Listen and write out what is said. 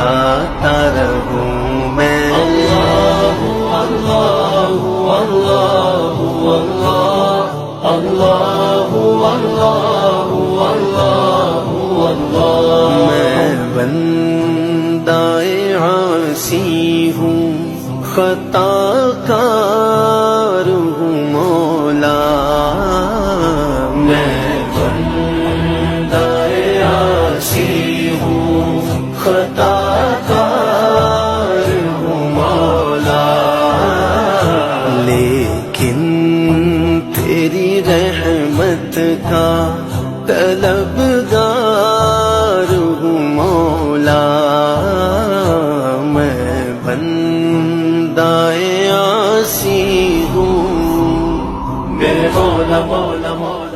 گاتا رہوں میں اللہ اللہ اللہ اللہ اللہ اللہ میں بندہ عاصی ہوں خطا کار ہوں مولا میں بندہ عاصی ہوں خطا کار ہوں مولا لیکن تیری رحمت کا طلبگار ہوں مولا میں بندہ عاصی ہوں میرے مولا مولا مولا